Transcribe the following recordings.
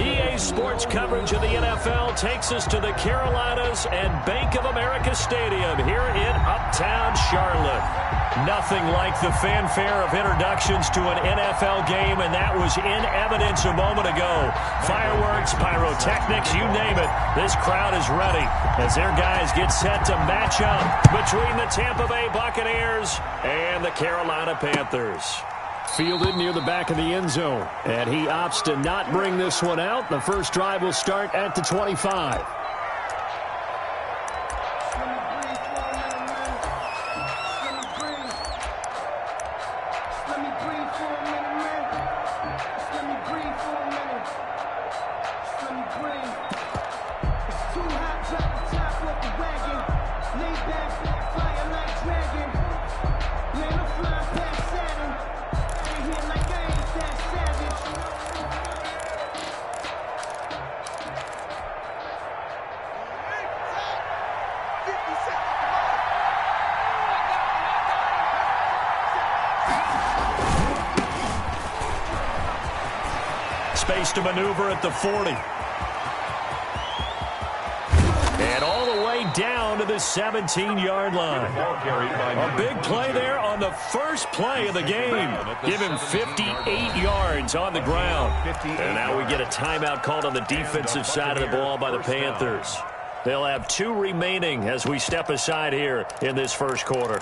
EA Sports coverage of the NFL takes us to the Carolinas and Bank of America Stadium here in Uptown Charlotte. Nothing like the fanfare of introductions to an NFL game, and that was in evidence a moment ago. Fireworks, pyrotechnics, you name it. This crowd is ready as their guys get set to match up between the Tampa Bay Buccaneers and the Carolina Panthers. Fielded near the back of the end zone, and he opts to not bring this one out. The first drive will start at the 25. Space to maneuver at the 40. And all the way down to the 17-yard line. A big play there on the first play of the game. Give him 58 yards on the ground. And now we get a timeout called on the defensive side of the ball by the Panthers. They'll have 2 remaining as we step aside here in this first quarter.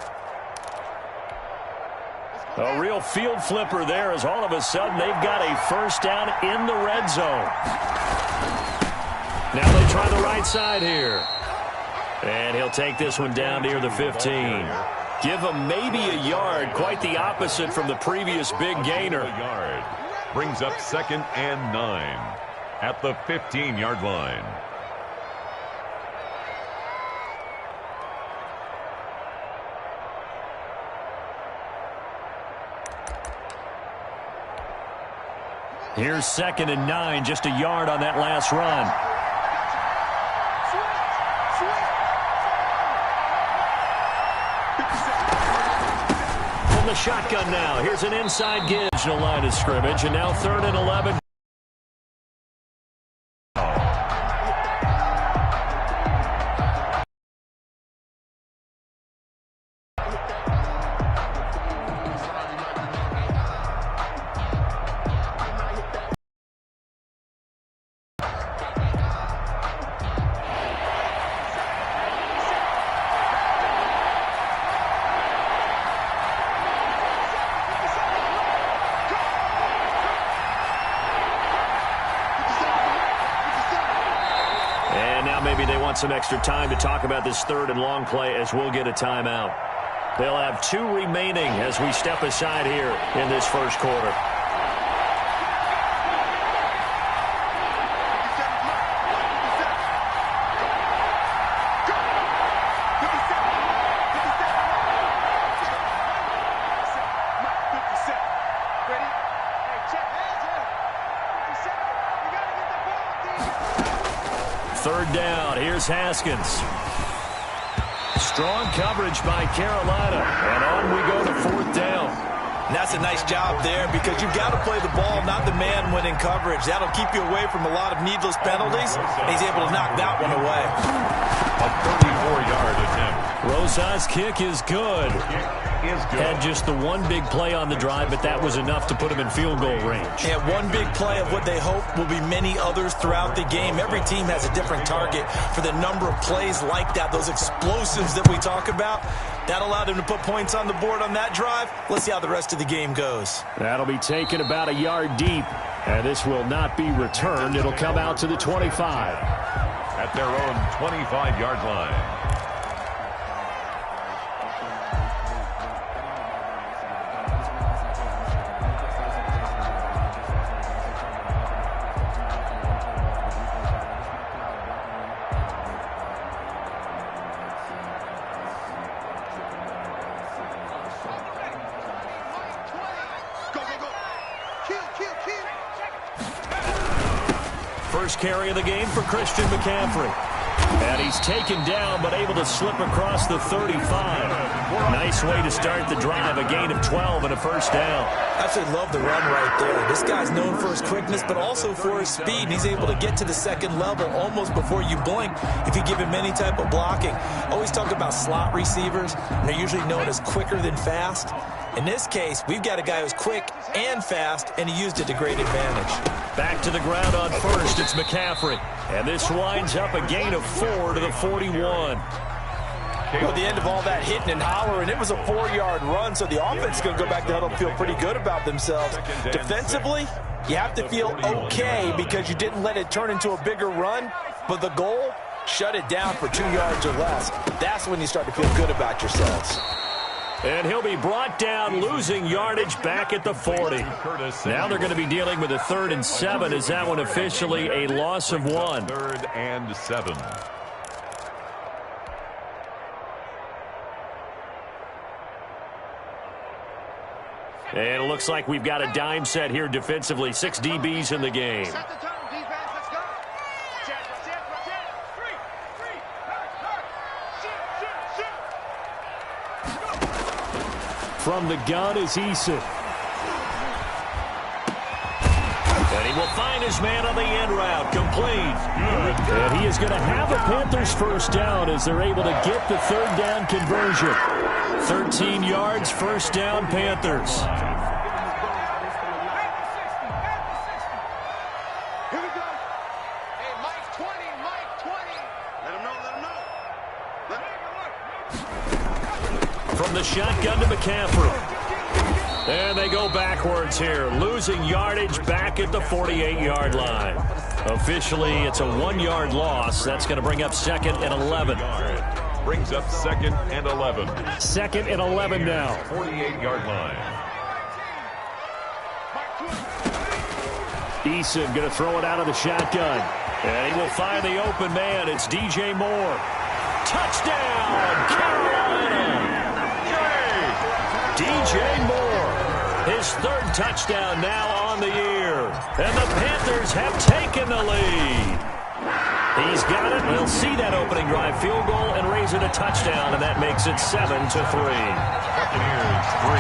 A real field flipper there as all of a sudden they've got a first down in the red zone. Now they try the right side here. And he'll take this one down near the 15. Give him maybe a yard, quite the opposite from the previous big gainer. Brings up 2nd and 9 at the 15-yard line. Here's 2nd and 9, just a yard on that last run. From the shotgun now, here's an inside give to the line of scrimmage, and now 3rd and 11. Maybe they want some extra time to talk about this 3rd and long play as we'll get a timeout. They'll have 2 remaining as we step aside here in this first quarter. Third down, here's Haskins. Strong coverage by Carolina, and on we go to 4th down. And that's a nice job there because you've got to play the ball, not the man when in coverage. That'll keep you away from a lot of needless penalties. He's able to knock that one away. A 34-yard attempt. Rosas' kick is good. Had just the one big play on the drive, but that was enough to put him in field goal range. And one big play of what they hope will be many others throughout the game. Every team has a different target for the number of plays like that, those explosives that we talk about. That allowed him to put points on the board on that drive. Let's see how the rest of the game goes. That'll be taken about a yard deep, and this will not be returned. It'll come out to the 25. At their own 25-yard line. First carry of the game for Christian McCaffrey. And he's taken down, but able to slip across the 35. Nice way to start the drive, a gain of 12 and a first down. I absolutely love the run right there. This guy's known for his quickness, but also for his speed. And he's able to get to the second level almost before you blink if you give him any type of blocking. Always talk about slot receivers, and they're usually known as quicker than fast. In this case, we've got a guy who's quick and fast, and he used it to great advantage. Back to the ground on first, it's McCaffrey. And this winds up a gain of 4 to the 41. Well, at the end of all that hitting and hollering, it was a 4-yard run, so the offense is going to go back to huddle and feel pretty good about themselves. Defensively, you have to feel okay because you didn't let it turn into a bigger run, but the goal, shut it down for 2 yards or less. That's when you start to feel good about yourselves. And he'll be brought down, losing yardage back at the 40. Now they're going to be dealing with a 3rd and 7. Is that one officially a loss of 1? 3rd and 7. And it looks like we've got a dime set here defensively. 6 DBs in the game. Set the tone, defense. Let's go. From the gun is Eason. And he will find his man on the end route, complete. And he is going to have a Panthers first down as they're able to get the 3rd down conversion. 13 yards, first down, Panthers. Here we go. Hey, Mike 20, Mike 20. Let him know, let him know. From the shotgun to McCaffrey. And they go backwards here, losing yardage back at the 48-yard line. Officially, it's a 1-yard loss. That's going to bring up 2nd and 11. Brings up 2nd and 11. 2nd and 11 now. 48-yard line. Eason going to throw it out of the shotgun. And he will find the open man. It's DJ Moore. Touchdown, Carolina! DJ Moore, his 3rd touchdown now on the year. And the Panthers have taken the lead. He's got it. We'll see that opening drive field goal and raise it a touchdown, and that makes it 7-3. Buccaneers 3.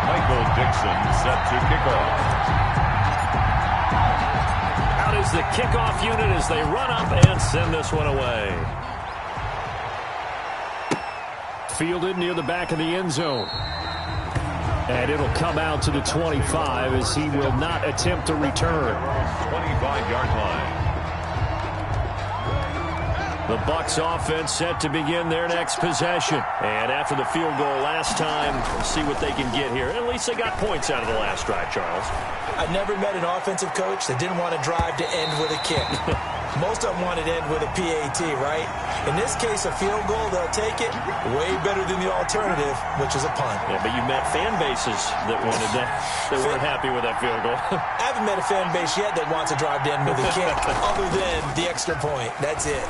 Michael Dixon set to kick off. Out is the kickoff unit as they run up and send this one away. Fielded near the back of the end zone. And it'll come out to the 25 as he will not attempt to return. 25-yard line. The Bucs offense set to begin their next possession. And after the field goal last time, we'll see what they can get here. At least they got points out of the last drive, Charles. I've never met an offensive coach that didn't want to drive to end with a kick. Most of them want to end with a PAT, right? In this case, a field goal, they'll take it way better than the alternative, which is a punt. Yeah, but you met fan bases that wanted that, that weren't happy with that field goal. I haven't met a fan base yet that wants to drive to end with a kick, other than the extra point. That's it.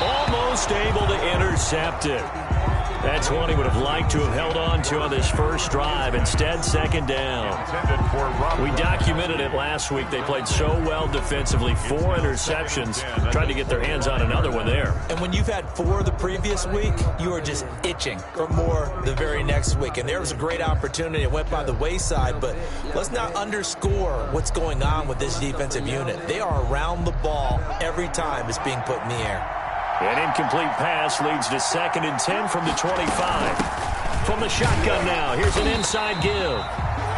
Almost able to intercept it. That's one he would have liked to have held on to on this first drive. Instead, 2nd down. We documented it last week. They played so well defensively. 4 interceptions. Tried to get their hands on another one there. And when you've had 4 the previous week, you are just itching for more the very next week. And there was a great opportunity. It went by the wayside. But let's not underscore what's going on with this defensive unit. They are around the ball every time it's being put in the air. An incomplete pass leads to 2nd and 10 from the 25. From the shotgun now, here's an inside give.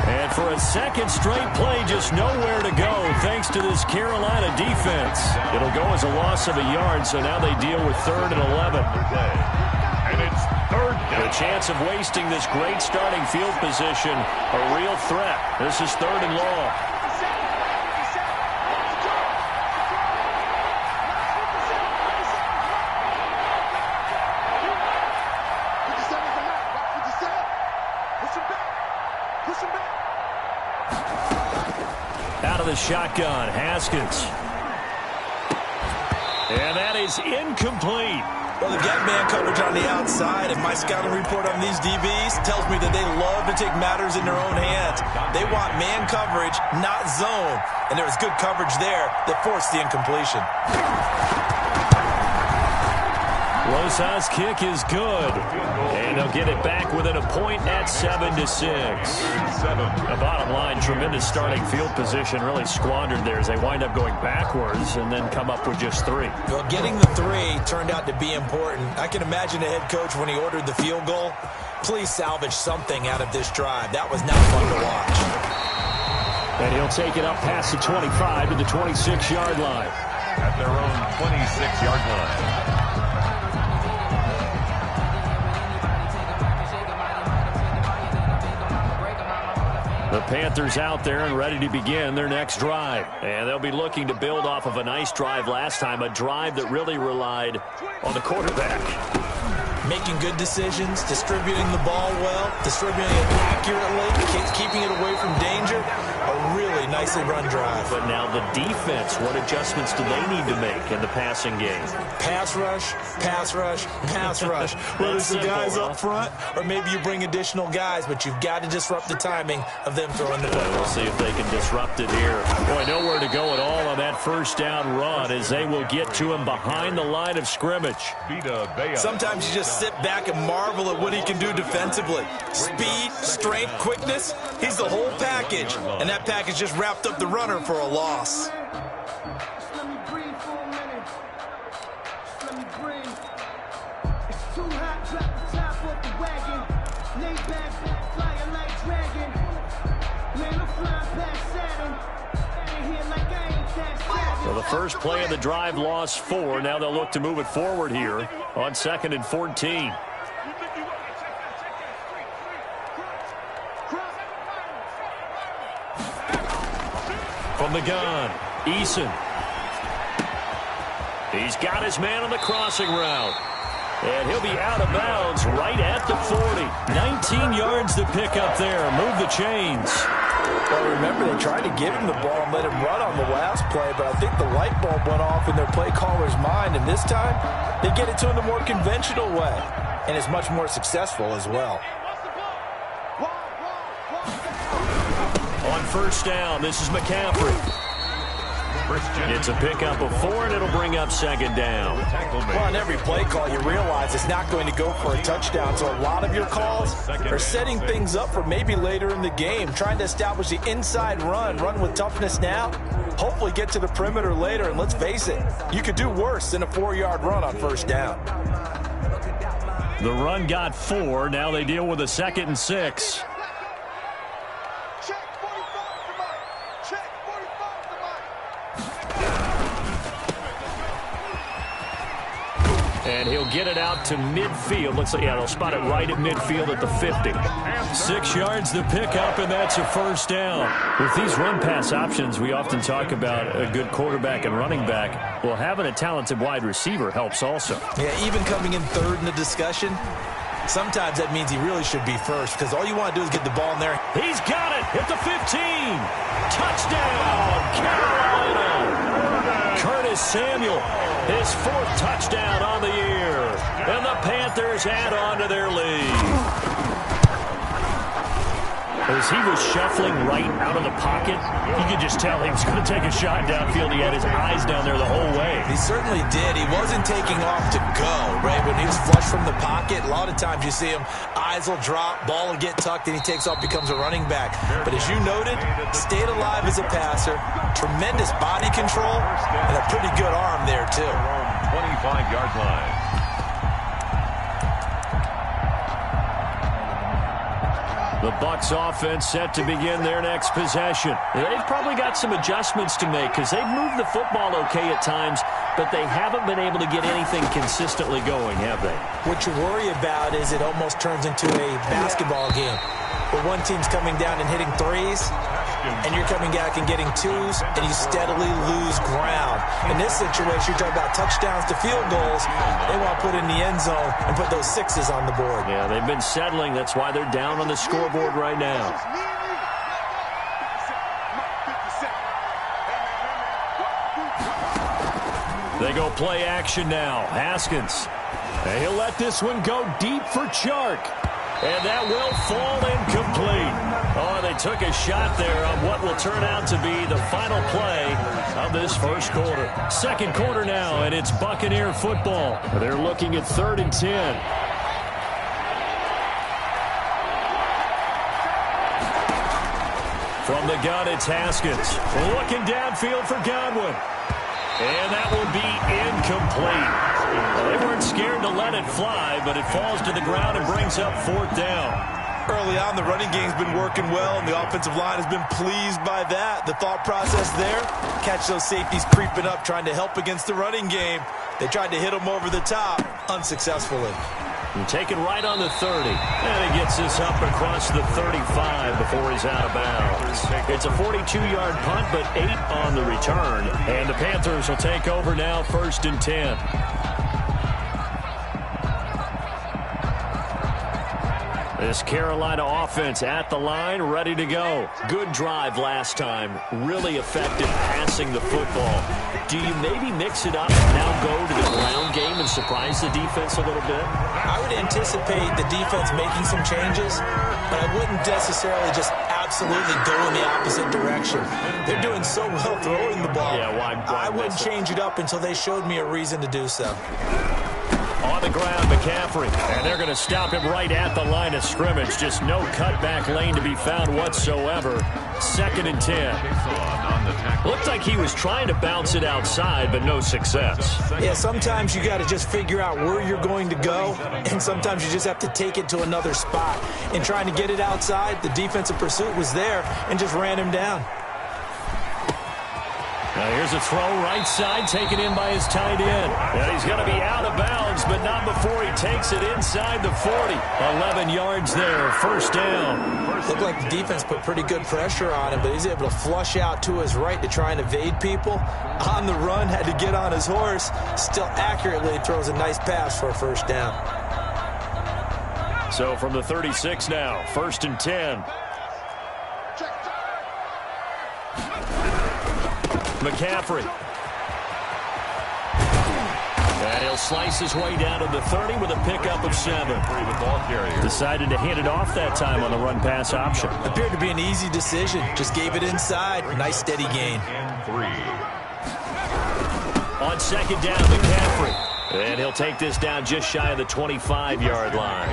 And for a second straight play, just nowhere to go thanks to this Carolina defense. It'll go as a loss of a yard, so now they deal with 3rd and 11. And it's 3rd down. The chance of wasting this great starting field position, a real threat. This is 3rd and long. Out of the shotgun, Haskins. And that is incomplete. Well, they've got man coverage on the outside, and my scouting report on these DBs tells me that they love to take matters in their own hands. They want man coverage, not zone, and there was good coverage there that forced the incompletion. Losa's kick is good, and they'll get it back within a point at 7-6. The bottom line, tremendous starting field position, really squandered there as they wind up going backwards and then come up with just 3. Well, getting the 3 turned out to be important. I can imagine the head coach when he ordered the field goal. Please salvage something out of this drive. That was not fun to watch. And he'll take it up past the 25 to the 26-yard line. At their own 26-yard line. The Panthers out there and ready to begin their next drive. And they'll be looking to build off of a nice drive last time, a drive that really relied on the quarterback. Making good decisions, distributing the ball well, distributing it accurately, keeping it away from danger. A really nicely run drive. But now the defense, what adjustments do they need to make in the passing game? Pass rush, pass rush, pass rush. Whether it's the guys up front or maybe you bring additional guys, but you've got to disrupt the timing of them throwing the football. We'll see if they can disrupt it here. Boy, nowhere to go at all on that first down run as they will get to him behind the line of scrimmage. Sometimes you just sit back and marvel at what he can do defensively. Speed, strength, quickness, he's the whole package. And that package just wrapped up the runner for a loss. So the first play of the drive lost 4. Now they'll look to move it forward here on 2nd and 14. From the gun, Eason. He's got his man on the crossing route. And he'll be out of bounds right at the 40. 19 yards to pick up there. Move the chains. Well, remember, they tried to give him the ball and let him run on the last play, but I think the light bulb went off in their play caller's mind, and this time they get it to him the more conventional way, and it's much more successful as well. On first down, this is McCaffrey. It's a pickup of 4, and it'll bring up 2nd down. Well, on every play call, you realize it's not going to go for a touchdown, so a lot of your calls are setting things up for maybe later in the game, trying to establish the inside run with toughness now, hopefully get to the perimeter later, and let's face it, you could do worse than a 4-yard run on first down. The run got 4. Now they deal with a 2nd and 6. And he'll get it out to midfield. Looks like, yeah, they'll spot it right at midfield at the 50. 6 yards to pick up, and that's a first down. With these run-pass options, we often talk about a good quarterback and running back. Well, having a talented wide receiver helps also. Yeah, even coming in third in the discussion, sometimes that means he really should be first, because all you want to do is get the ball in there. He's got it at the 15. Touchdown, Carolina. Curtis Samuel, his 4th touchdown on the year. And the Panthers add on to their lead. As he was shuffling right out of the pocket, you could just tell he was going to take a shot downfield. He had his eyes down there the whole way. He certainly did. He wasn't taking off to go, right? When he was flush from the pocket, a lot of times you see him, eyes will drop, ball will get tucked, and he takes off, becomes a running back. But as you noted, stayed alive as a passer, tremendous body control, and a pretty good arm there, too. 25-yard line. The Bucs offense set to begin their next possession. They've probably got some adjustments to make because they've moved the football okay at times, but they haven't been able to get anything consistently going, have they? What you worry about is it almost turns into a basketball game where one team's coming down and hitting threes, and you're coming back and getting twos, and you steadily lose ground. In this situation, you're talking about touchdowns to field goals. They want to put in the end zone and put those 6s on the board. Yeah, they've been settling. That's why they're down on the scoreboard right now. They go play action now. Haskins And he'll let this one go deep for Chark. And that will fall incomplete. Oh, they took a shot there on what will turn out to be the final play of this first quarter. Second quarter now, and it's Buccaneer football. They're looking at 3rd and 10. From the gun, it's Haskins. Looking downfield for Godwin. And that will be incomplete. Well, they weren't scared to let it fly, but it falls to the ground and brings up 4th down. Early on, the running game's been working well, and the offensive line has been pleased by that. The thought process there, catch those safeties creeping up, trying to help against the running game. They tried to hit them over the top, unsuccessfully. And taken right on the 30. And he gets this up across the 35 before he's out of bounds. It's a 42-yard punt, but 8 on the return. And the Panthers will take over now, 1st and 10. This Carolina offense at the line, ready to go. Good drive last time. Really effective passing the football. Do you maybe mix it up, now go to the ground game and surprise the defense a little bit? I would anticipate the defense making some changes, but I wouldn't necessarily just absolutely go in the opposite direction. They're doing so well throwing the ball. Yeah, why I wouldn't change it up until they showed me a reason to do so. On the ground, McCaffrey. And they're going to stop him right at the line of scrimmage. Just no cutback lane to be found whatsoever. 2nd and 10. Looked like he was trying to bounce it outside, but no success. Yeah, sometimes you got to just figure out where you're going to go, and sometimes you just have to take it to another spot. In trying to get it outside, the defensive pursuit was there and just ran him down. Now here's a throw right side, taken in by his tight end. And he's going to be out of bounds, but not before he takes it inside the 40. 11 yards there, 1st down. Looked like the defense put pretty good pressure on him, but he's able to flush out to his right to try and evade people. On the run, had to get on his horse. Still accurately throws a nice pass for a 1st down. So from the 36 now, 1st and 10. McCaffrey. And he'll slice his way down to the 30 with a pickup of 7. Decided to hand it off that time on the run-pass option. Appeared to be an easy decision. Just gave it inside. Nice steady gain. On 2nd down, McCaffrey. And he'll take this down just shy of the 25-yard line.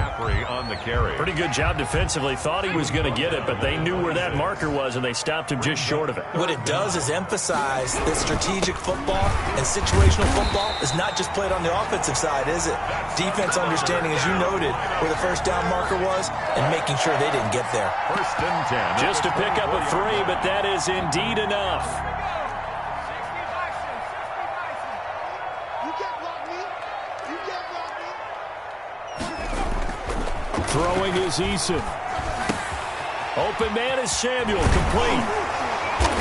On the carry. Pretty good job defensively. Thought he was going to get it, but they knew where that marker was, and they stopped him just short of it. What it does is emphasize that strategic football and situational football is not just played on the offensive side, is it? Defense understanding, as you noted, where the 1st down marker was and making sure they didn't get there. 1st and 10. Just to pick up a 3, but that is indeed enough. Throwing is Eason. Open man is Samuel, complete.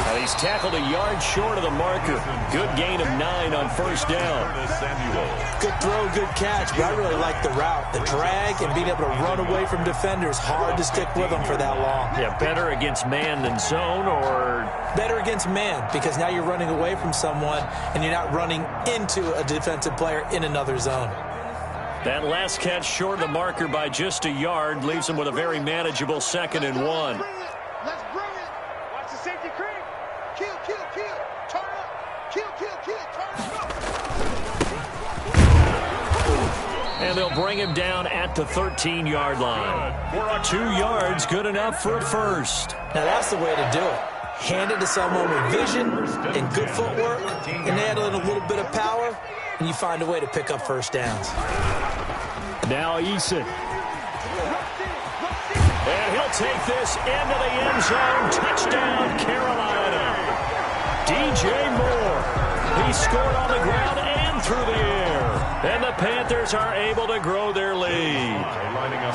And he's tackled a yard short of the marker. Good gain of 9 on 1st down. Good throw, good catch, but I really like the route. The drag and being able to run away from defenders, hard to stick with them for that long. Yeah, better against man than zone, or? Better against man, because now you're running away from someone and you're not running into a defensive player in another zone. That last catch short of the marker by just a yard leaves him with a very manageable 2nd and 1. Let's bring it. Watch the safety creep. Kill. Turn up. Kill. Turn up. And they'll bring him down at the 13-yard line. 2 yards, good enough for a 1st. Now that's the way to do it. Hand it to someone with vision and good footwork, and add in a little bit of power, and you find a way to pick up 1st downs. Now Eason. And he'll take this into the end zone. Touchdown, Carolina. DJ Moore. He scored on the ground and through the air. And the Panthers are able to grow their lead.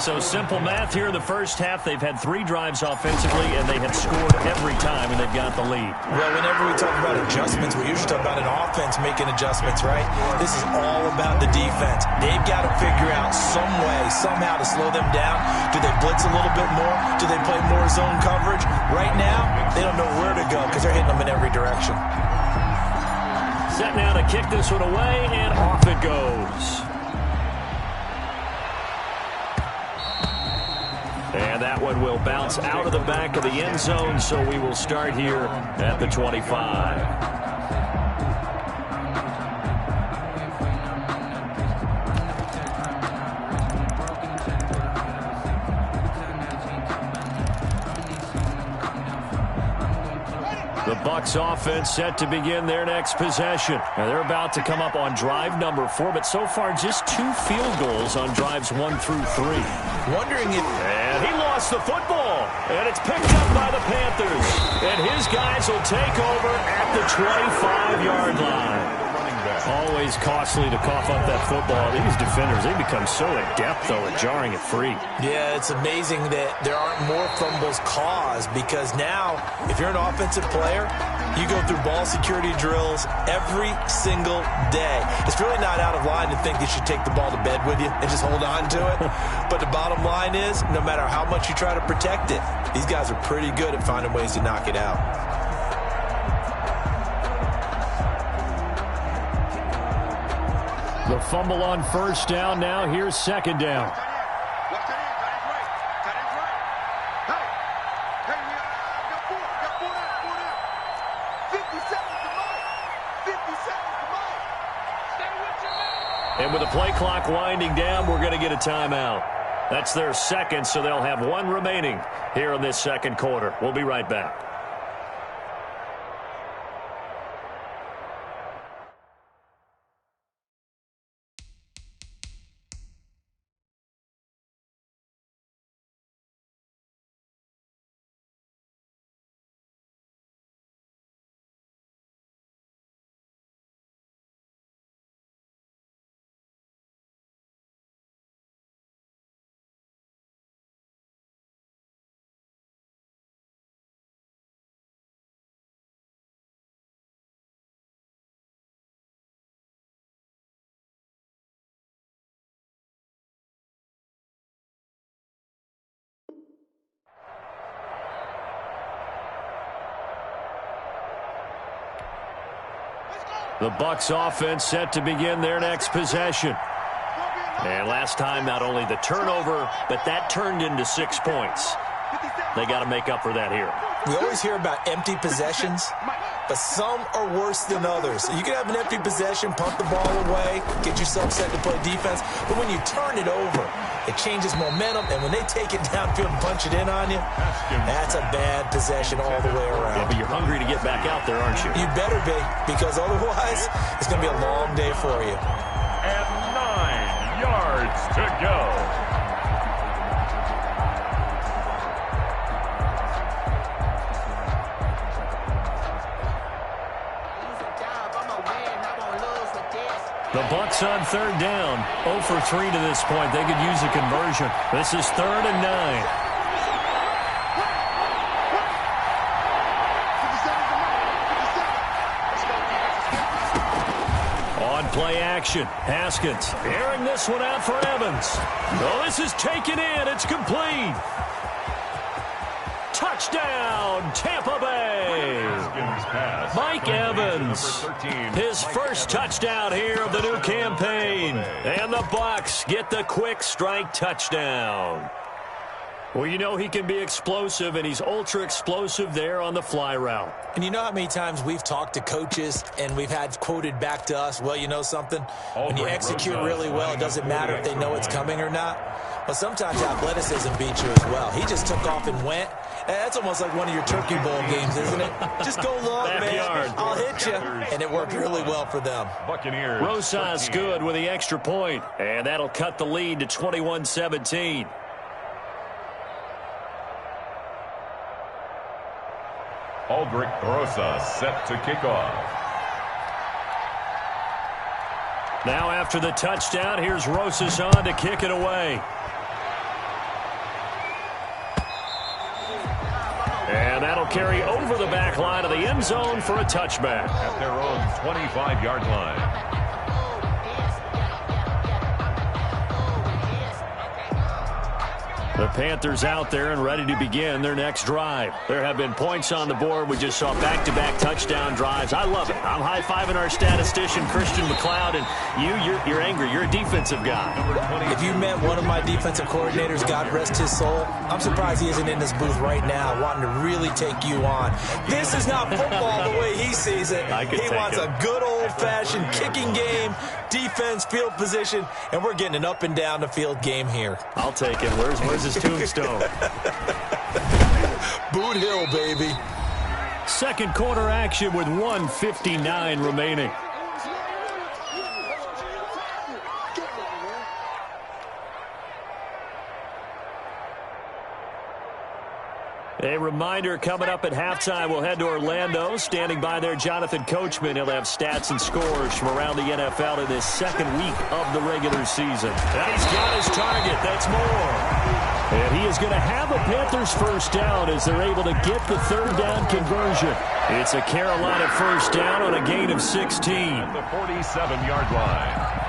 So simple math here in the 1st half. They've had 3 drives offensively, and they have scored every time, and they've got the lead. Well, whenever we talk about adjustments, we usually talk about an offense making adjustments, right? This is all about the defense. They've got to figure out some way, somehow to slow them down. Do they blitz a little bit more? Do they play more zone coverage? Right now, they don't know where to go because they're hitting them in every direction. Set now to kick this one away, and off it goes. And that one will bounce out of the back of the end zone, so we will start here at the 25. The Bucs offense set to begin their next possession. Now they're about to come up on drive number 4, but so far just 2 field goals on drives 1 through 3. Wondering if... And he lost the football, and it's picked up by the Panthers. And his guys will take over at the 25-yard line. Always costly to cough up that football. These defenders, they become so adept, though, at jarring it free. Yeah, it's amazing that there aren't more fumbles caused, because now, if you're an offensive player, you go through ball security drills every single day. It's really not out of line to think you should take the ball to bed with you and just hold on to it. But the bottom line is, no matter how much you try to protect it, these guys are pretty good at finding ways to knock it out. The fumble on first down. Now here's second down. And with the play clock winding down, we're going to get a timeout. That's their second, so they'll have 1 remaining here in this second quarter. We'll be right back. The Bucs offense set to begin their next possession. And last time, not only the turnover, but that turned into 6 points. They got to make up for that here. We always hear about empty possessions, but some are worse than others. You can have an empty possession, punt the ball away, get yourself set to play defense, but when you turn it over, it changes momentum, and when they take it downfield and punch it in on you, that's a bad possession all the way around. Yeah, but you're hungry to get back out there, aren't you? You better be, because otherwise, it's going to be a long day for you. And 9 yards to go. The Bucs on third down. 0 for 3 to this point. They could use a conversion. This is 3rd and 9. On play action. Haskins airing this one out for Evans. Oh, this is taken in. It's complete. Touchdown, Tampa Bay. Mike Evans, his first touchdown here of the new campaign. And the Bucs get the quick strike touchdown. Well, you know he can be explosive, and he's ultra-explosive there on the fly route. And you know how many times we've talked to coaches and we've had quoted back to us, well, you know something? When you execute really well, it doesn't matter if they know it's coming or not. Well, sometimes athleticism beats you as well. He just took off and went. That's almost like one of your Turkey Bowl games, isn't it? Just go long, man. I'll hit you. And it worked really well for them. Buccaneers. Rosas good with the extra point. And that'll cut the lead to 21-17. Aldrich Rosas set to kick off. Now after the touchdown, here's Rosas on to kick it away. And that'll carry over the back line of the end zone for a touchback. At their own 25-yard line. The Panthers out there and ready to begin their next drive. There have been points on the board. We just saw back-to-back touchdown drives. I love it. I'm high-fiving our statistician, Christian McLeod, and you're angry. You're a defensive guy. If you met one of my defensive coordinators, God rest his soul, I'm surprised he isn't in this booth right now wanting to really take you on. This is not football the way he sees it. He wants a good old-fashioned kicking game, defense, field position, and we're getting an up-and-down-the-field game here. I'll take it. Where's his tombstone? Boot Hill, baby. Second quarter action with 1:59 remaining. A reminder, coming up at halftime, we'll head to Orlando. Standing by there, Jonathan Coachman. He'll have stats and scores from around the NFL in this second week of the regular season. And he's got his target. That's more. And he is going to have a Panthers first down as they're able to get the third down conversion. It's a Carolina first down on a gain of 16. At the 47-yard line.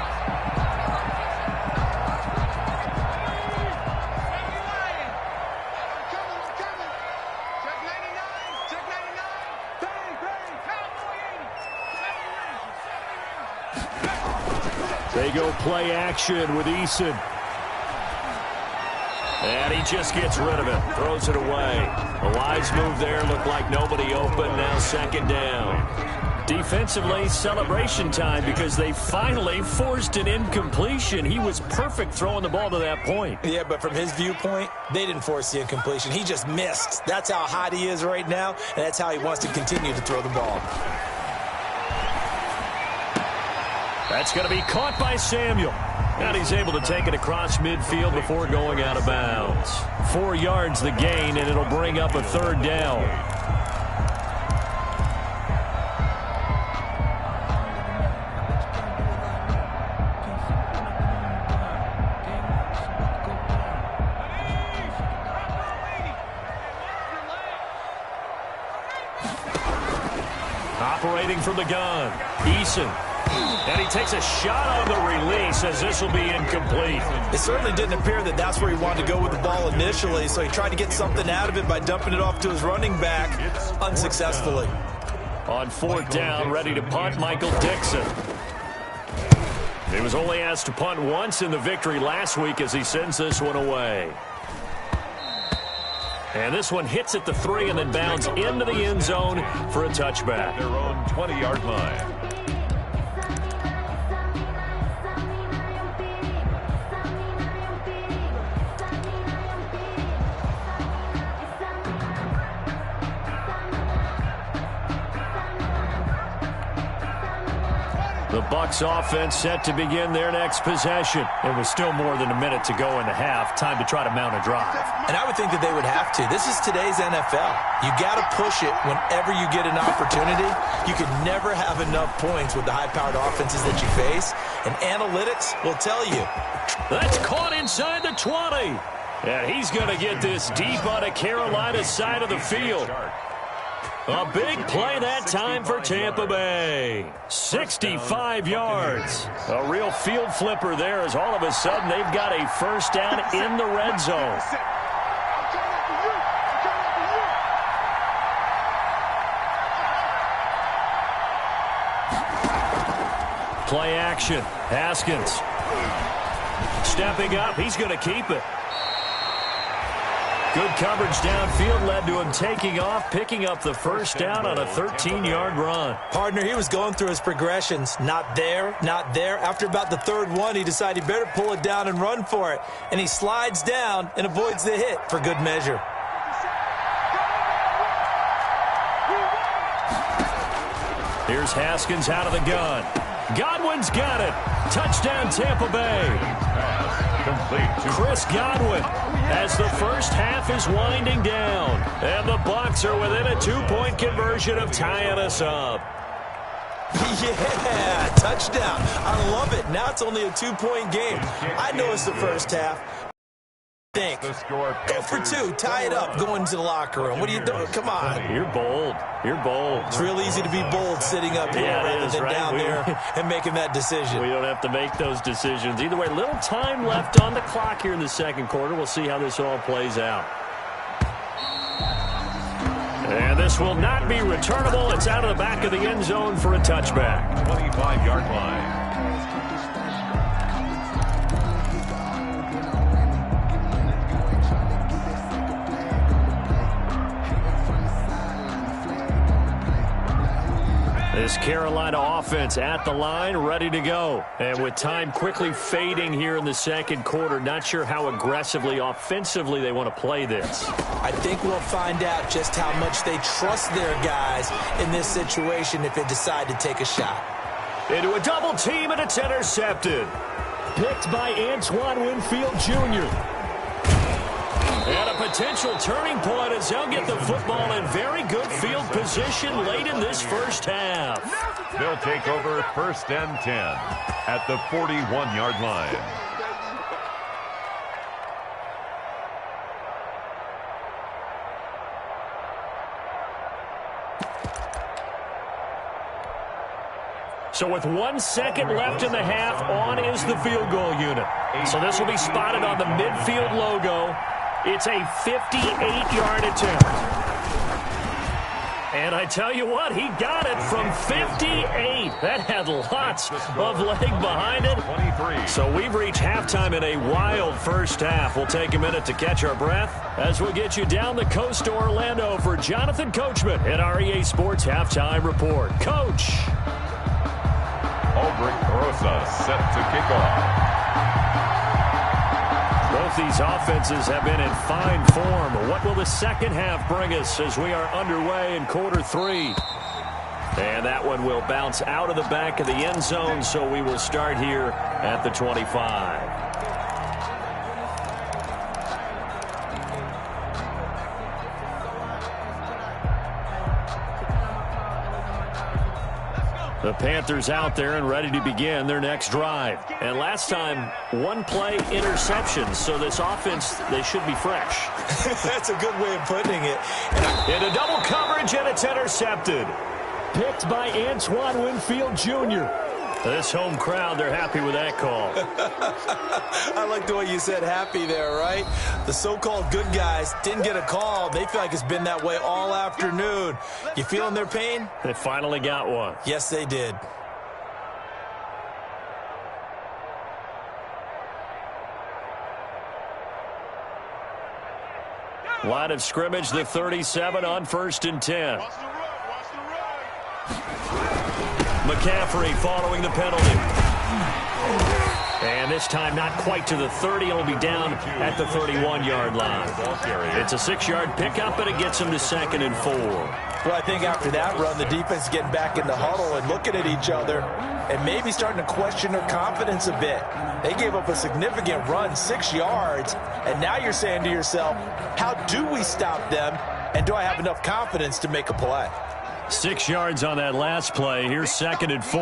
They go play action with Eason. And he just gets rid of it. Throws it away. The lines move there. Look like nobody open. Now second down. Defensively, celebration time because they finally forced an incompletion. He was perfect throwing the ball to that point. Yeah, but from his viewpoint, they didn't force the incompletion. He just missed. That's how hot he is right now, and that's how he wants to continue to throw the ball. That's going to be caught by Samuel. And he's able to take it across midfield before going out of bounds. 4 yards the gain, and it'll bring up a third down. Operating from the gun, Eason. And he takes a shot on the release as this will be incomplete. It certainly didn't appear that that's where he wanted to go with the ball initially, so he tried to get something out of it by dumping it off to his running back unsuccessfully. On fourth down, ready to punt, Michael Dixon. He was only asked to punt once in the victory last week as he sends this one away. And this one hits at the 3 and then bounds into the end zone for a touchback. Their own 20-yard line. The Bucs offense set to begin their next possession. It was still more than a minute to go in the half. Time to try to mount a drive. And I would think that they would have to. This is today's NFL. You got to push it whenever you get an opportunity. You can never have enough points with the high-powered offenses that you face. And analytics will tell you. That's caught inside the 20. And he's going to get this deep on a Carolina side of the field. A big play that time for Tampa Bay. 65 yards. A real field flipper there as all of a sudden they've got a first down in the red zone. Play action. Haskins. Stepping up. He's going to keep it. Good coverage downfield led to him taking off, picking up the first down on a 13-yard run. Partner, he was going through his progressions. Not there, not there. After about the third one, he decided he better pull it down and run for it. And he slides down and avoids the hit for good measure. Here's Haskins out of the gun. Godwin's got it. Touchdown, Tampa Bay. Chris Godwin as the first half is winding down. And the Bucs are within a 2-point conversion of tying us up. Yeah, touchdown. I love it. Now it's only a 2-point game. I know it's the first half. Think. The score, Go for two. Tie it up. Go into the locker room. What are you doing? Come on. You're bold. You're bold. It's real easy to be bold sitting up here rather than right? down there and making that decision. We don't have to make those decisions. Either way, little time left on the clock here in the second quarter. We'll see how this all plays out. And this will not be returnable. It's out of the back of the end zone for a touchback. 25-yard line. This Carolina offense at the line, ready to go. And with time quickly fading here in the second quarter, not sure how aggressively, offensively they want to play this. I think we'll find out just how much they trust their guys in this situation if they decide to take a shot. Into a double team, and it's intercepted. Picked by Antoine Winfield Jr. And a potential turning point as they'll get the football in very good field position late in this first half. They'll take over 1st and 10 at the 41-yard line. So with 1 second left in the half, on is the field goal unit. So this will be spotted on the midfield logo. It's a 58-yard attempt. And I tell you what, he got it from 58. That had lots of leg behind it. 23. So we've reached halftime in a wild first half. We'll take a minute to catch our breath as we'll get you down the coast to Orlando for Jonathan Coachman at our EA Sports Halftime Report. Coach. Aldrich Rosa set to kick off. Both these offenses have been in fine form. What will the second half bring us as we are underway in quarter three? And that one will bounce out of the back of the end zone, so we will start here at the 25. The Panthers out there and ready to begin their next drive. And last time, one play interceptions. So this offense, they should be fresh. That's a good way of putting it. Into double coverage, and it's intercepted. Picked by Antoine Winfield Jr. This home crowd, they're happy with that call. I like the way you said happy there, right? The so-called good guys didn't get a call. They feel like it's been that way all afternoon. You feeling their pain? They finally got one. Yes, they did. Line of scrimmage, the 37 on 1st and 10. McCaffrey following the penalty. And this time not quite to the 30. It'll be down at the 31-yard line. It's a 6-yard pickup, and it gets him to 2nd and 4. Well, I think after that run, the defense is getting back in the huddle and looking at each other and maybe starting to question their confidence a bit. They gave up a significant run, 6 yards, and now you're saying to yourself, how do we stop them, and do I have enough confidence to make a play? 6 yards on that last play. Here's 2nd and 4.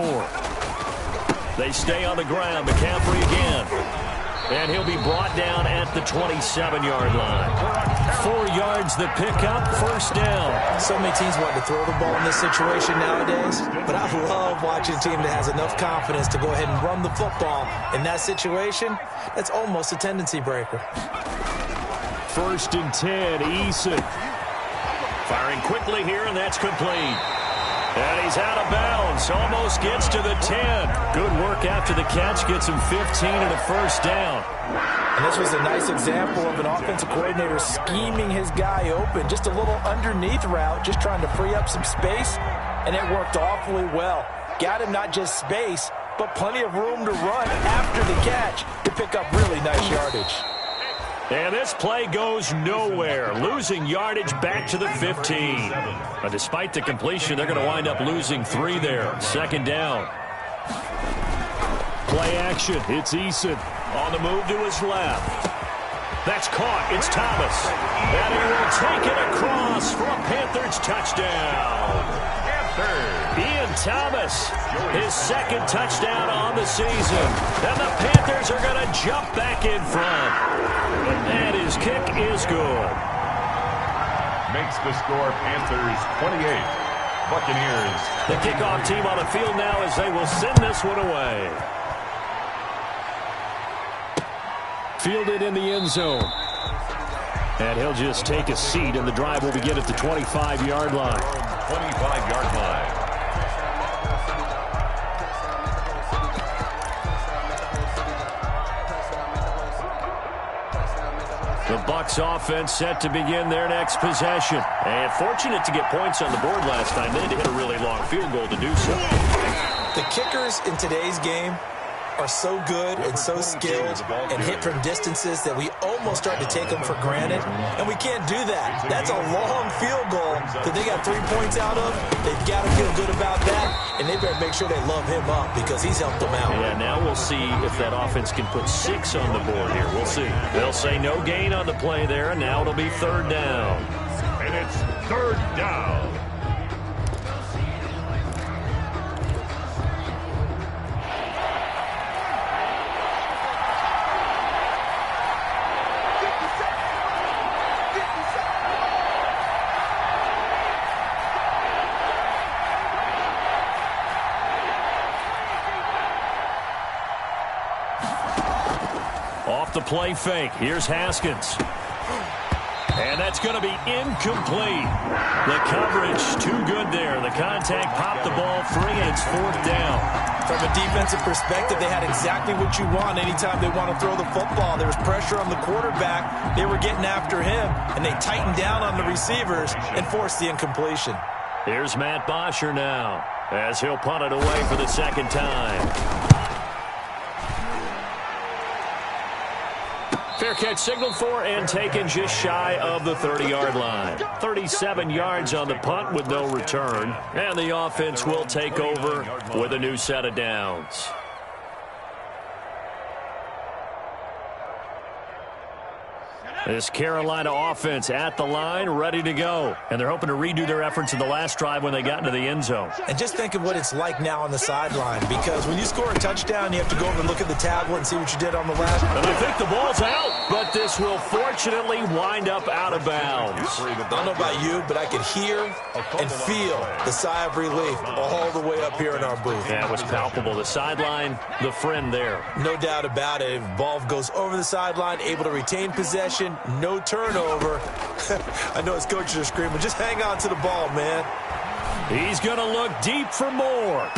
They stay on the ground. McCaffrey again. And he'll be brought down at the 27-yard line. 4 yards the pickup, 1st down. So many teams want to throw the ball in this situation nowadays, but I love watching a team that has enough confidence to go ahead and run the football. In that situation, that's almost a tendency breaker. 1st and 10, Eason. Firing quickly here, and that's complete. And he's out of bounds. Almost gets to the 10. Good work after the catch. Gets him 15 and a 1st down. And this was a nice example of an offensive coordinator scheming his guy open. Just a little underneath route, just trying to free up some space. And it worked awfully well. Got him not just space, but plenty of room to run after the catch to pick up really nice yardage. And this play goes nowhere. Losing yardage back to the 15. But despite the completion, they're going to wind up losing 3 there. 2nd down. Play action. It's Eason on the move to his left. That's caught. It's Thomas. And he will take it across for a Panthers touchdown. third. Ian Thomas, his second touchdown on the season. And the Panthers are going to jump back in front. And his kick is good. Makes the score Panthers 28. Buccaneers. The kickoff team on the field now as they will send this one away. Fielded in the end zone. And he'll just take a seat, and the drive will begin at the 25-yard line. 25-yard line. The Bucs offense set to begin their next possession. And fortunate to get points on the board last time. They had to hit a really long field goal to do so. The kickers in today's game are so good and so skilled and hit from distances that we almost start to take them for granted. And we can't do that. That's a long field goal that they got 3 points out of. They've got to feel good about that, and they better make sure they love him up because he's helped them out. Yeah, now we'll see if that offense can put 6 on the board here. We'll see. They'll say no gain on the play there, and now it'll be third down. And it's third down. Off the play fake. Here's Haskins. And that's going to be incomplete. The coverage too good there. The contact popped the ball free, and it's fourth down. From a defensive perspective, they had exactly what you want anytime they want to throw the football. There was pressure on the quarterback. They were getting after him, and they tightened down on the receivers and forced the incompletion. Here's Matt Bosher now as he'll punt it away for the second time. Fair catch signaled for and taken just shy of the 30-yard line. 37 yards on the punt with no return. And the offense will take over with a new set of downs. This Carolina offense at the line, ready to go. And they're hoping to redo their efforts in the last drive when they got into the end zone. And just think of what it's like now on the sideline, because when you score a touchdown, you have to go over and look at the tablet and see what you did on the last. And I think the ball's out, but this will fortunately wind up out of bounds. I don't know about you, but I could hear and feel the sigh of relief all the way up here in our booth. That was palpable. The sideline, the friend there. No doubt about it. If ball goes over the sideline, able to retain possession, no turnover. I know his coaches are screaming, just hang on to the ball, man. He's going to look deep for more.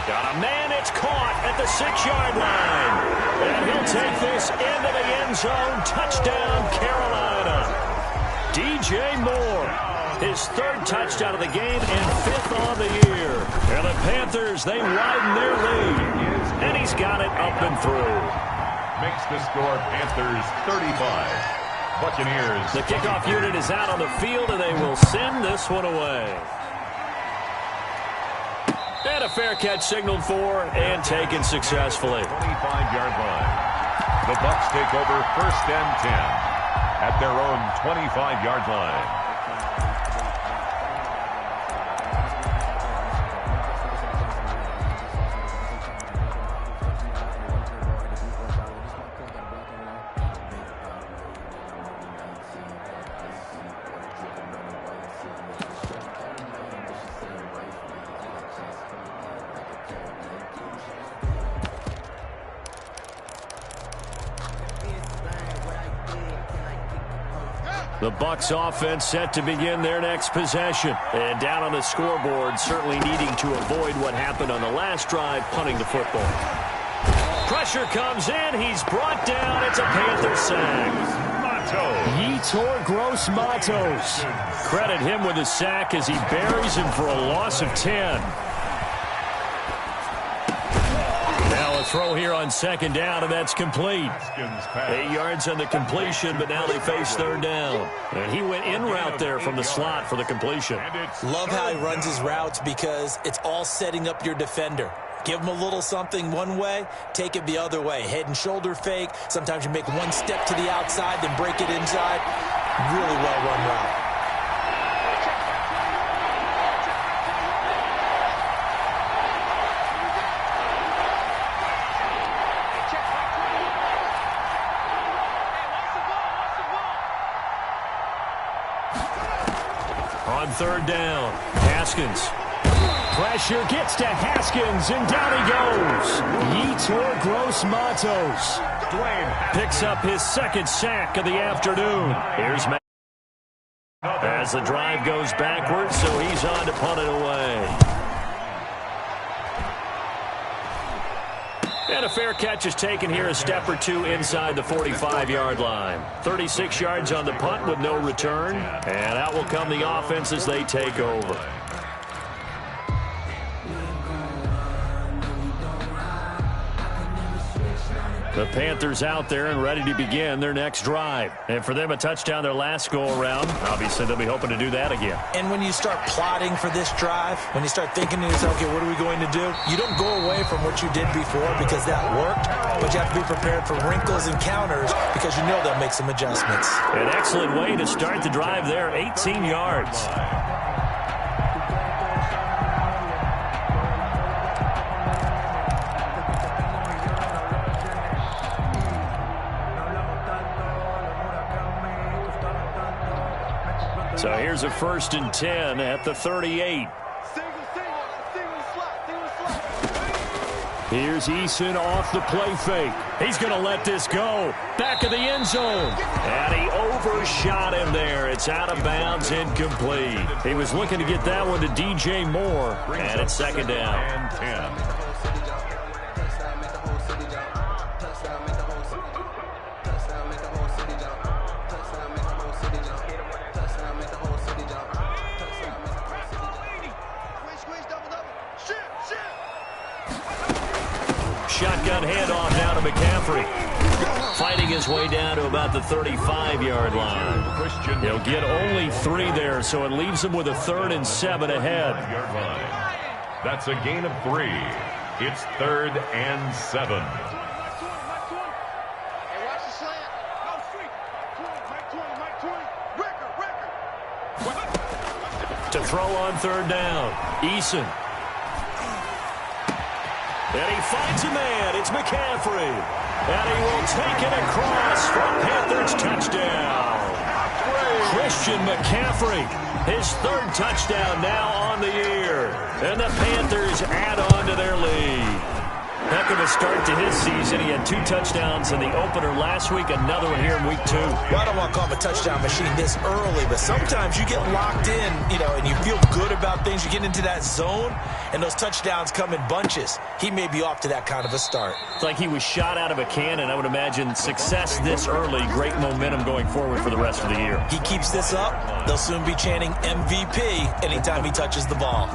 Got a man, it's caught at the 6-yard line. And he'll take this into the end zone. Touchdown, Carolina. DJ Moore, his 3rd touchdown of the game and 5th on the year. And the Panthers, they widen their lead. And he's got it up and through. Makes the score Panthers 35. Buccaneers. The kickoff unit is out on the field, and they will send this one away. And a fair catch signaled for and taken successfully. 25-yard line. The Bucs take over 1st and 10 at their own 25-yard line. The Bucs offense set to begin their next possession. And down on the scoreboard, certainly needing to avoid what happened on the last drive, punting the football. Pressure comes in. He's brought down. It's a Panther sack. Yetur Gross-Matos. Credit him with a sack as he buries him for a loss of 10. Now a throw here on 2nd down, and that's complete. 8 yards on the completion, but now they face 3rd down. And he went in route there from the slot for the completion. Love how he runs his routes because it's all setting up your defender. Give him a little something one way, take it the other way. Head and shoulder fake. Sometimes you make one step to the outside, then break it inside. Really well-run route. On third down, Haskins. Pressure gets to Haskins, and down he goes. Yetur Gross-Matos picks up his second sack of the afternoon. Here's Matt as the drive goes backwards, so he's on to punt it away. And a fair catch is taken here, a step or two inside the 45-yard line. 36 yards on the punt with no return. And out will come the offense as they take over. The Panthers out there and ready to begin their next drive. And for them, a touchdown their last go-around. Obviously, they'll be hoping to do that again. And when you start plotting for this drive, when you start thinking to yourself, okay, what are we going to do? You don't go away from what you did before because that worked, but you have to be prepared for wrinkles and counters because you know they'll make some adjustments. An excellent way to start the drive there, 18 yards. So here's a 1st and 10 at the 38. Here's Eason off the play fake. He's going to let this go. Back of the end zone. And he overshot him there. It's out of bounds, incomplete. He was looking to get that one to DJ Moore. And it's 2nd down. And 10. Shotgun handoff now to McCaffrey. Fighting his way down to about the 35-yard line. He'll get only 3 there, so it leaves him with a 3rd and 7 ahead. That's a gain of 3. It's 3rd and 7. To throw on 3rd down, Eason. And he finds a man. It's McCaffrey. And he will take it across for a Panthers touchdown. Christian McCaffrey, his 3rd touchdown now on the year. And the Panthers add on to their lead. Heck of a start to his season. He had 2 touchdowns in the opener last week, another one here in week 2. Well, I don't want to call him a touchdown machine this early, but sometimes you get locked in, and you feel good about things. You get into that zone, and those touchdowns come in bunches. He may be off to that kind of a start. It's like he was shot out of a cannon. I would imagine success this early, great momentum going forward for the rest of the year. He keeps this up, they'll soon be chanting MVP anytime he touches the ball.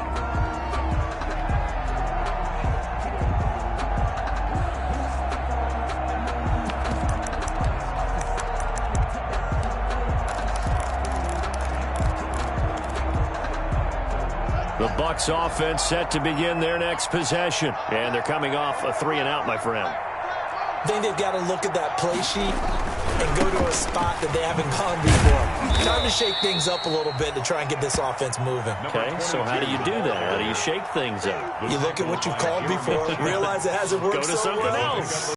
The Bucs offense set to begin their next possession. And they're coming off a 3-and-out, my friend. I think they've got to look at that play sheet and go to a spot that they haven't gone before. Time to shake things up a little bit to try and get this offense moving. Okay, so how do you do that? How do you shake things up? You look at what you've called before, realize it hasn't worked. Go to something else.